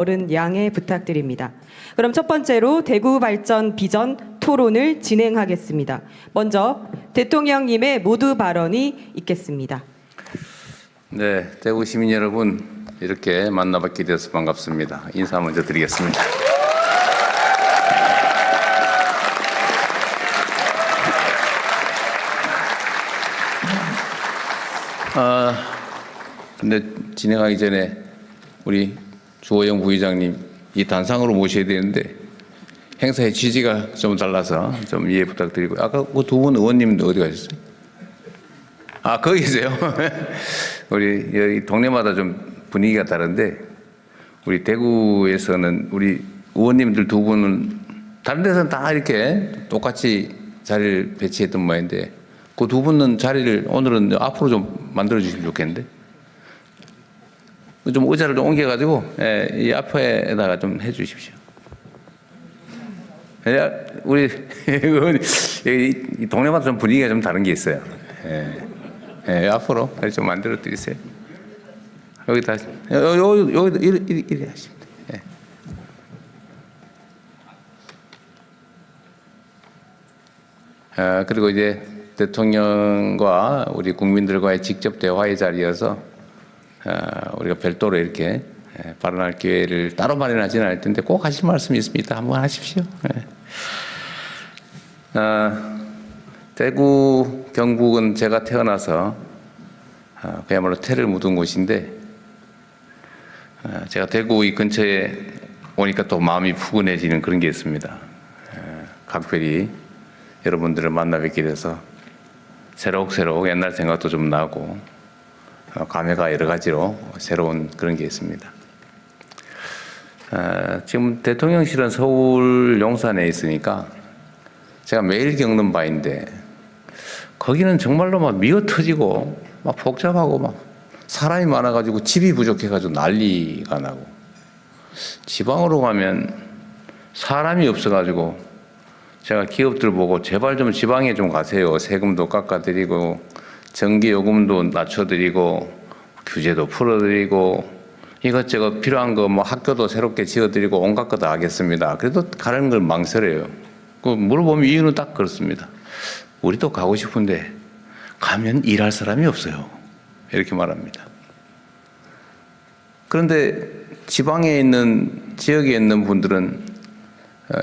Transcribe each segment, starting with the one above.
어른 양해 부탁드립니다. 그럼 첫 번째로 대구 발전 비전 토론을 진행하겠습니다. 먼저 대통령님의 모두 발언이 있겠습니다. 네, 대구 시민 여러분, 이렇게 만나뵙게 되어서 반갑습니다. 인사 먼저 드리겠습니다. 근데 진행하기 전에 우리 주호영 부의장님 이 단상으로 모셔야 되는데 행사의 취지가 좀 달라서 좀 이해 부탁드리고, 아까 그 두 분 의원님도 어디 가셨어요? 아, 거기 계세요? 우리 여기 동네마다 좀 분위기가 다른데, 우리 대구에서는 우리 의원님들 두 분은 다른 데서는 다 이렇게 똑같이 자리를 배치했던 모양인데, 그 두 분은 자리를 오늘은 앞으로 좀 만들어 주시면 좋겠는데, 좀 의자를 좀 옮겨가지고 이 앞에다가 좀 해주십시오. 우리 이 동네마다 좀 분위기가 좀 다른 게 있어요. 앞으로 좀 만들어 드리세요. 여기다 여기 이리 하시면 돼요. 그리고 이제 대통령과 우리 국민들과의 직접 대화의 자리여서 우리가 별도로 이렇게 발언할 기회를 따로 마련하지는 않을 텐데 꼭 하실 말씀이 있습니다. 한번 하십시오. 대구, 경북은 제가 태어나서 그야말로 태를 묻은 곳인데, 제가 대구 이 근처에 오니까 또 마음이 푸근해지는 그런 게 있습니다. 각별히 여러분들을 만나 뵙게 돼서 새록새록 옛날 생각도 좀 나고, 감회가 여러 가지로 새로운 그런 게 있습니다. 지금 대통령실은 서울 용산에 있으니까 제가 매일 겪는 바인데, 거기는 정말로 막 미어 터지고 막 복잡하고 막 사람이 많아가지고 집이 부족해가지고 난리가 나고, 지방으로 가면 사람이 없어가지고 제가 기업들 보고 제발 좀 지방에 좀 가세요. 세금도 깎아드리고 전기요금도 낮춰드리고 규제도 풀어드리고 이것저것 필요한 거 뭐 학교도 새롭게 지어드리고 온갖 거 다 하겠습니다. 그래도 가는 걸 망설여요. 물어보면 이유는 딱 그렇습니다. 우리도 가고 싶은데 가면 일할 사람이 없어요. 이렇게 말합니다. 그런데 지방에 있는 지역에 있는 분들은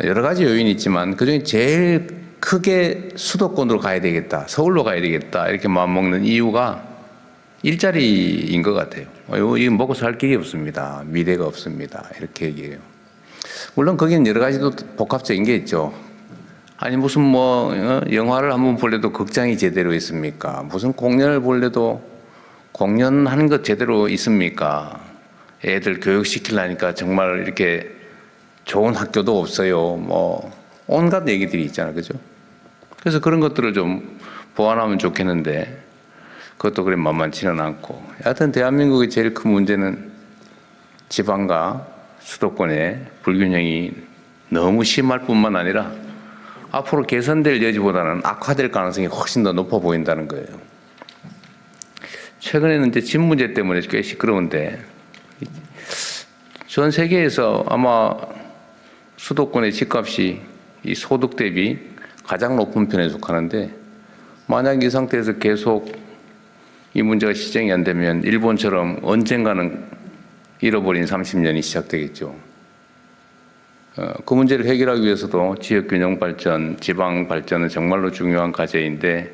여러 가지 요인이 있지만 그중에 제일 크게 수도권으로 가야 되겠다, 서울로 가야 되겠다 이렇게 마음먹는 이유가 일자리인 것 같아요. 이거 먹고 살 길이 없습니다. 미래가 없습니다. 이렇게 얘기해요. 물론 거기는 여러 가지도 복합적인 게 있죠. 아니 무슨 뭐 영화를 한번 볼래도 극장이 제대로 있습니까? 무슨 공연을 볼래도 공연하는 것 제대로 있습니까? 애들 교육시키려니까 정말 이렇게 좋은 학교도 없어요. 뭐 온갖 얘기들이 있잖아요. 그죠? 그래서 그런 것들을 좀 보완하면 좋겠는데 그것도 그래 만만치는 않고, 여하튼 대한민국의 제일 큰 문제는 지방과 수도권의 불균형이 너무 심할 뿐만 아니라 앞으로 개선될 여지보다는 악화될 가능성이 훨씬 더 높아 보인다는 거예요. 최근에는 이제 집 문제 때문에 꽤 시끄러운데, 전 세계에서 아마 수도권의 집값이 이 소득 대비 가장 높은 편에 속하는데, 만약 이 상태에서 계속 이 문제가 시정이 안 되면 일본처럼 언젠가는 잃어버린 30년이 시작되겠죠. 그 문제를 해결하기 위해서도 지역균형 발전, 지방 발전은 정말로 중요한 과제인데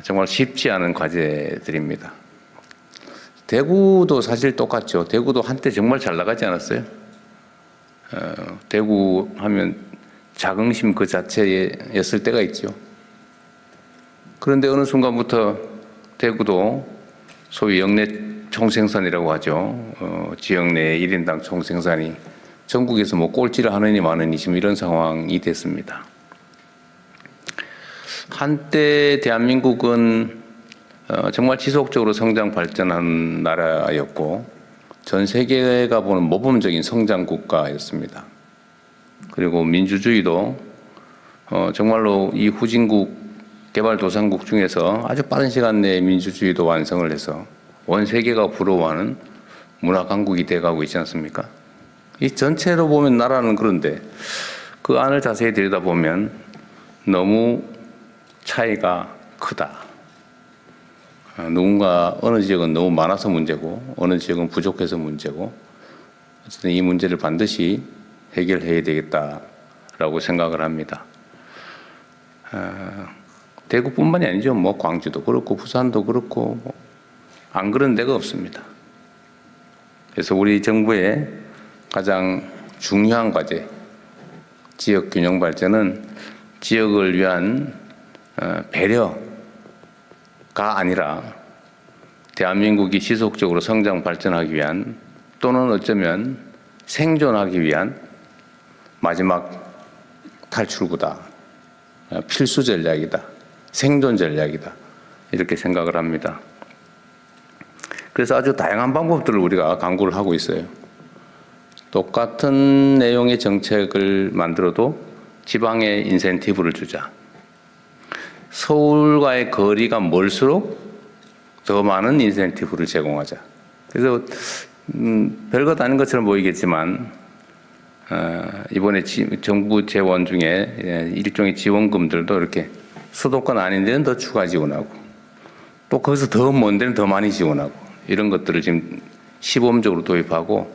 정말 쉽지 않은 과제들입니다. 대구도 사실 똑같죠. 대구도 한때 정말 잘 나가지 않았어요? 대구 하면 자긍심 그 자체였을 때가 있죠. 그런데 어느 순간부터 대구도 소위 역내 총생산이라고 하죠. 지역 내 1인당 총생산이 전국에서 뭐 꼴찌를 하느니 마느니 지금 이런 상황이 됐습니다. 한때 대한민국은 정말 지속적으로 성장 발전한 나라였고 전 세계가 보는 모범적인 성장 국가였습니다. 그리고 민주주의도 정말로 이 후진국 개발도상국 중에서 아주 빠른 시간 내에 민주주의도 완성을 해서 온 세계가 부러워하는 문화 강국이 돼가고 있지 않습니까? 이 전체로 보면 나라는 그런데 그 안을 자세히 들여다보면 너무 차이가 크다. 누군가 어느 지역은 너무 많아서 문제고 어느 지역은 부족해서 문제고 어쨌든 이 문제를 반드시 해결해야 되겠다라고 생각을 합니다. 대구뿐만이 아니죠. 뭐 광주도 그렇고 부산도 그렇고 안 그런 데가 없습니다. 그래서 우리 정부의 가장 중요한 과제, 지역 균형 발전은 지역을 위한 배려가 아니라 대한민국이 지속적으로 성장 발전하기 위한 또는 어쩌면 생존하기 위한 마지막 탈출구다. 필수 전략이다. 생존 전략이다. 이렇게 생각을 합니다. 그래서 아주 다양한 방법들을 우리가 강구를 하고 있어요. 똑같은 내용의 정책을 만들어도 지방에 인센티브를 주자. 서울과의 거리가 멀수록 더 많은 인센티브를 제공하자. 그래서 별것 아닌 것처럼 보이겠지만 이번에 정부 재원 중에 일종의 지원금들도 이렇게 수도권 아닌 데는 더 추가 지원하고 또 거기서 더 먼 데는 더 많이 지원하고 이런 것들을 지금 시범적으로 도입하고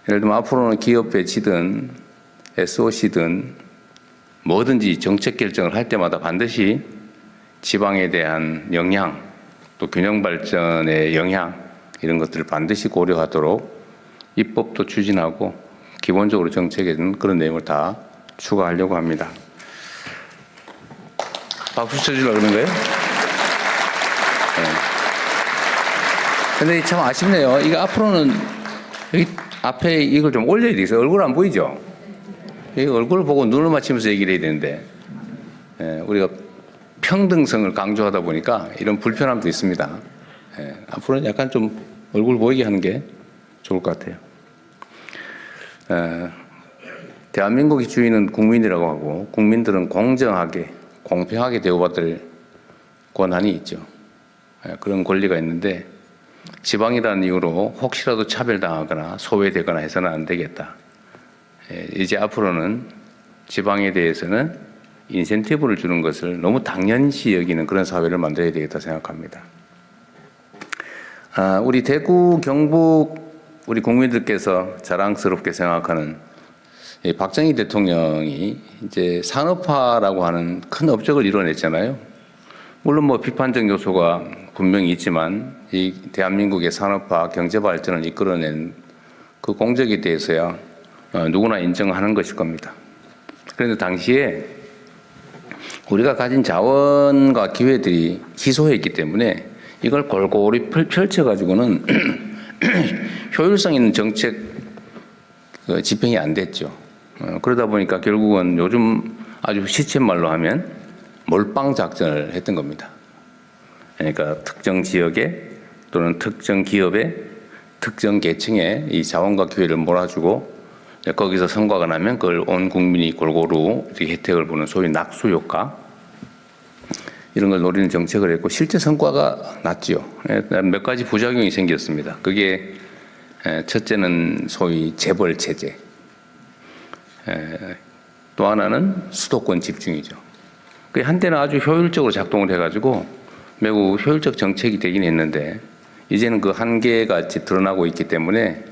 예를 들면 앞으로는 기업 배치든 SOC든 뭐든지 정책 결정을 할 때마다 반드시 지방에 대한 영향 또 균형 발전의 영향 이런 것들을 반드시 고려하도록 입법도 추진하고 기본적으로 정책에는 그런 내용을 다 추가하려고 합니다. 박수 쳐주려고 그러는 거예요? 근데 참 아쉽네요. 이거 앞으로는 여기 앞에 이걸 좀 올려야 되겠어요. 얼굴 안 보이죠? 얼굴을 보고 눈을 맞추면서 얘기를 해야 되는데 우리가 평등성을 강조하다 보니까 이런 불편함도 있습니다. 앞으로는 약간 좀 얼굴 보이게 하는 게 좋을 것 같아요. 대한민국의 주인은 국민이라고 하고 국민들은 공정하게 공평하게 대우받을 권한이 있죠. 그런 권리가 있는데 지방이라는 이유로 혹시라도 차별당하거나 소외되거나 해서는 안 되겠다. 이제 앞으로는 지방에 대해서는 인센티브를 주는 것을 너무 당연시 여기는 그런 사회를 만들어야 되겠다 생각합니다. 우리 대구, 경북 우리 국민들께서 자랑스럽게 생각하는 박정희 대통령이 이제 산업화라고 하는 큰 업적을 이뤄냈잖아요. 물론 뭐 비판적 요소가 분명히 있지만 이 대한민국의 산업화, 경제 발전을 이끌어낸 그 공적에 대해서야 누구나 인정하는 것일 겁니다. 그런데 당시에 우리가 가진 자원과 기회들이 희소했기 때문에 이걸 골고루 펼쳐가지고는 효율성 있는 정책 집행이 안 됐죠. 그러다 보니까 결국은 요즘 아주 시쳇말로 하면 몰빵 작전을 했던 겁니다. 그러니까 특정 지역에 또는 특정 기업에 특정 계층에 이 자원과 기회를 몰아주고 거기서 성과가 나면 그걸 온 국민이 골고루 혜택을 보는 소위 낙수 효과 이런 걸 노리는 정책을 했고 실제 성과가 났지요. 몇 가지 부작용이 생겼습니다. 그게 첫째는 소위 재벌 체제, 또 하나는 수도권 집중이죠. 그게 한때는 아주 효율적으로 작동을 해가지고 매우 효율적 정책이 되긴 했는데 이제는 그 한계가 드러나고 있기 때문에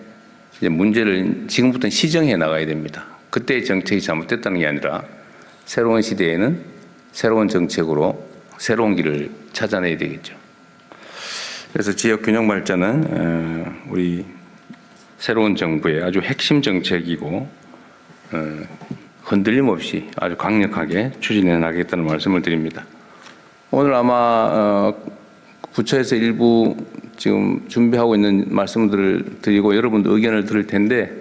이제 문제를 지금부터는 시정해 나가야 됩니다. 그때의 정책이 잘못됐다는 게 아니라 새로운 시대에는 새로운 정책으로 새로운 길을 찾아내야 되겠죠. 그래서 지역 균형 발전은 우리 새로운 정부의 아주 핵심 정책이고 흔들림 없이 아주 강력하게 추진해 나가겠다는 말씀을 드립니다. 오늘 아마 부처에서 일부 지금 준비하고 있는 말씀들을 드리고 여러분도 의견을 들을 텐데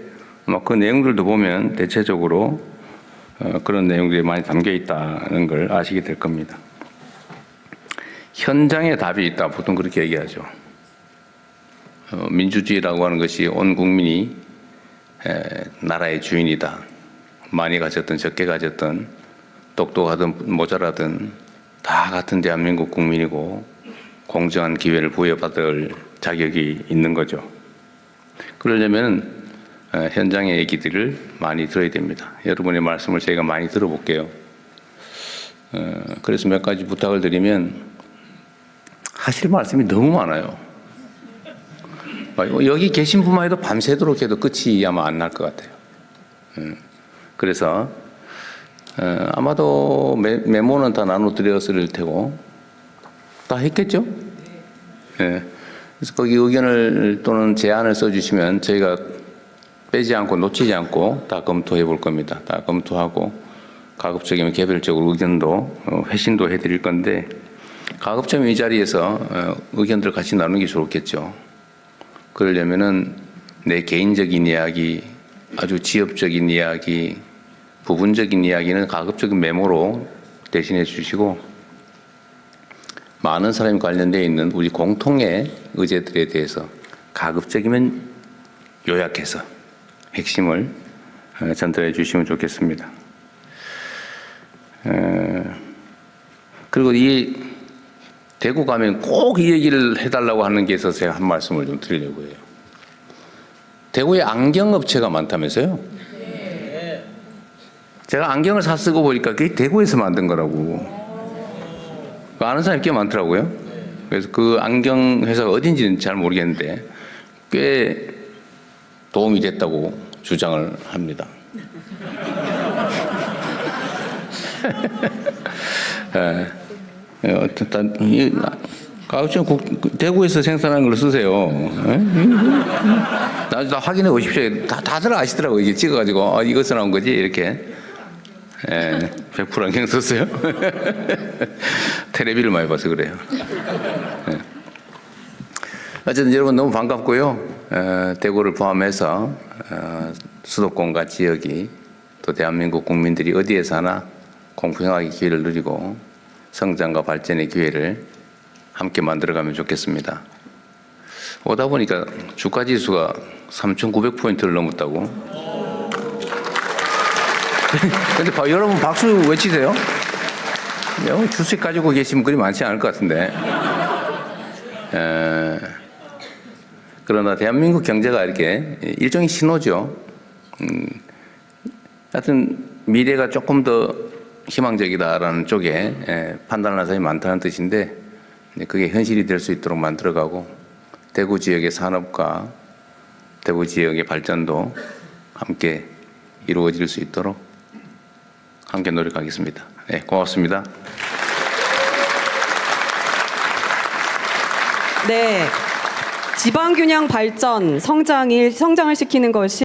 아마 그 내용들도 보면 대체적으로 그런 내용들이 많이 담겨 있다는 걸 아시게 될 겁니다. 현장에 답이 있다. 보통 그렇게 얘기하죠. 민주주의라고 하는 것이 온 국민이 나라의 주인이다. 많이 가졌든 적게 가졌든 똑똑하든 모자라든 다 같은 대한민국 국민이고 공정한 기회를 부여받을 자격이 있는 거죠. 그러려면 현장의 얘기들을 많이 들어야 됩니다. 여러분의 말씀을 저희가 많이 들어볼게요. 그래서 몇 가지 부탁을 드리면 하실 말씀이 너무 많아요. 여기 계신 분만 해도 밤새도록 해도 끝이 아마 안 날 것 같아요. 그래서 아마도 메모는 다 나눠드렸을 테고 다 했겠죠? 네. 그래서 거기 의견을 또는 제안을 써주시면 저희가 빼지 않고 놓치지 않고 다 검토해 볼 겁니다. 다 검토하고 가급적이면 개별적으로 의견도 회신도 해드릴 건데 가급적이면 이 자리에서 의견들 같이 나누는 게 좋겠죠. 그러려면은 내 개인적인 이야기, 아주 지엽적인 이야기, 부분적인 이야기는 가급적인 메모로 대신해 주시고 많은 사람이 관련되어 있는 우리 공통의 의제들에 대해서 가급적이면 요약해서 핵심을 전달해 주시면 좋겠습니다. 그리고 이 대구 가면 꼭 이 얘기를 해달라고 하는 게 있어서 제가 한 말씀을 좀 드리려고 해요. 대구에 안경업체가 많다면서요? 제가 안경을 사 쓰고 보니까 그게 대구에서 만든 거라고. 아는 사람이 꽤 많더라고요. 그래서 그 안경 회사가 어딘지는 잘 모르겠는데 꽤 도움이 됐다고 주장을 합니다. 어쨌든 대구에서 생산하는 걸 쓰세요. 나중에 다 확인해 보십시오. 다들 아시더라고요. 이게 찍어가지고 이것서 나온 거지 이렇게. 100% 안경 썼어요. 텔레비를 많이 봐서 그래요. 어쨌든 여러분 너무 반갑고요. 대구를 포함해서 수도권과 지역이 또 대한민국 국민들이 어디에 사나 공평하게 기회를 누리고 성장과 발전의 기회를 함께 만들어가면 좋겠습니다. 오다 보니까 주가지수가 3,900포인트를 넘었다고. 근데 여러분 박수 외치세요. 주식 가지고 계시면 그리 많지 않을 것 같은데. 그러나 대한민국 경제가 이렇게 일종의 신호죠. 하여튼 미래가 조금 더 희망적이다라는 쪽에 판단하는 사람이 많다는 뜻인데 그게 현실이 될 수 있도록 만들어가고 대구 지역의 산업과 대구 지역의 발전도 함께 이루어질 수 있도록 함께 노력하겠습니다. 네, 고맙습니다. 네, 지방균형 발전, 성장을 시키는 것이